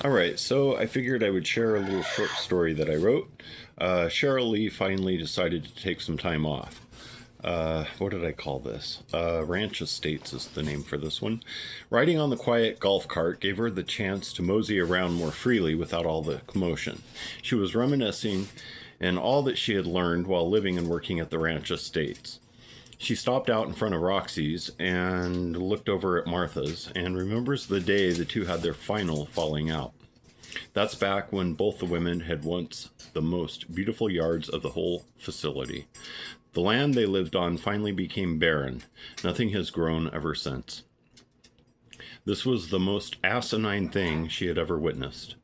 All right, so I figured I would share a little short story that I wrote. Cheryl Lee finally decided to take some time off. What did I call this? Ranch Estates is the name for this one. Riding on the quiet golf cart gave her the chance to mosey around more freely without all the commotion. She was reminiscing and all that she had learned while living and working at the Ranch Estates. She stopped out in front of Roxy's and looked over at Martha's and remembers the day the two had their final falling out. That's back when both the women had once the most beautiful yards of the whole facility. The land they lived on finally became barren. Nothing has grown ever since. This was the most asinine thing she had ever witnessed.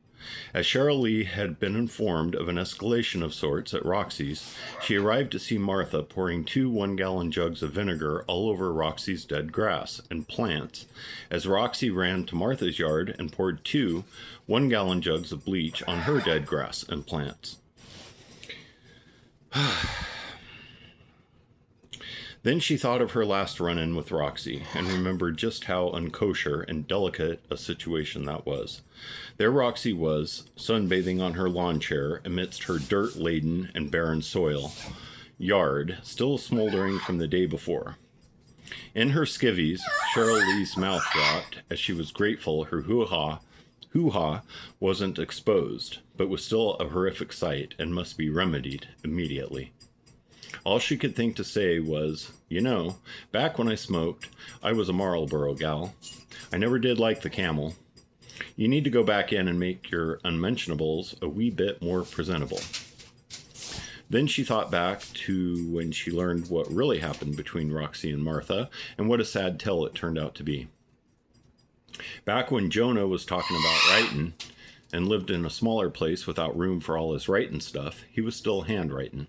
As Cheryl Lee had been informed of an escalation of sorts at Roxy's, she arrived to see Martha pouring 2 one-gallon jugs of vinegar all over Roxy's dead grass and plants, as Roxy ran to Martha's yard and poured 2 one-gallon jugs of bleach on her dead grass and plants. Then she thought of her last run-in with Roxy and remembered just how unkosher and delicate a situation that was. There Roxy was, sunbathing on her lawn chair amidst her dirt-laden and barren soil yard, still smoldering from the day before. In her skivvies, Cheryl Lee's mouth dropped as she was grateful her hoo-ha wasn't exposed, but was still a horrific sight and must be remedied immediately. All she could think to say was, back when I smoked, I was a Marlboro gal. I never did like the Camel. You need to go back in and make your unmentionables a wee bit more presentable. Then she thought back to when she learned what really happened between Roxy and Martha, and what a sad tale it turned out to be. Back when Jonah was talking about writing and lived in a smaller place without room for all his writing stuff, he was still handwriting.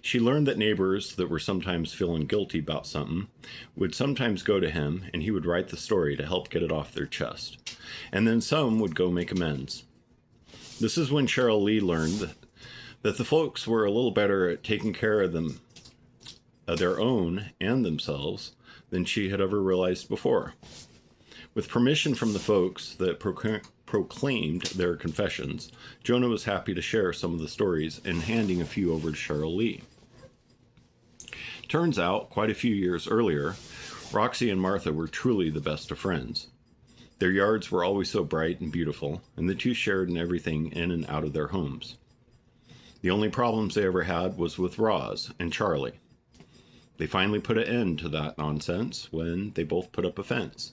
She learned that neighbors that were sometimes feeling guilty about something would sometimes go to him and he would write the story to help get it off their chest. And then some would go make amends. This is when Cheryl Lee learned that the folks were a little better at taking care of their own and themselves than she had ever realized before. With permission from the folks that proclaimed their confessions, Jonah was happy to share some of the stories and handing a few over to Cheryl Lee. Turns out, quite a few years earlier, Roxy and Martha were truly the best of friends. Their yards were always so bright and beautiful, and the two shared in everything in and out of their homes. The only problems they ever had was with Roz and Charlie. They finally put an end to that nonsense when they both put up a fence.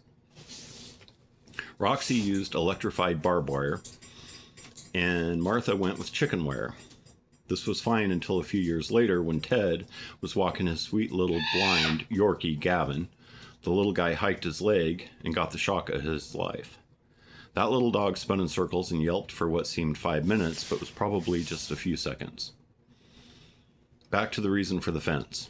Roxy used electrified barbed wire, and Martha went with chicken wire. This was fine until a few years later when Ted was walking his sweet little blind Yorkie Gavin. The little guy hiked his leg and got the shock of his life. That little dog spun in circles and yelped for what seemed 5 minutes, but was probably just a few seconds. Back to the reason for the fence.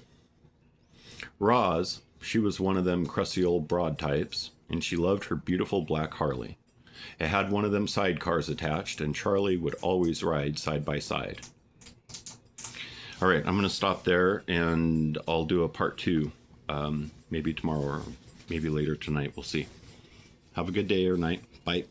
Roz, she was one of them crusty old broad types, and she loved her beautiful black Harley. It had one of them sidecars attached, and Charlie would always ride side by side. All right, I'm going to stop there, and I'll do a part 2, maybe tomorrow or maybe later tonight. We'll see. Have a good day or night. Bye.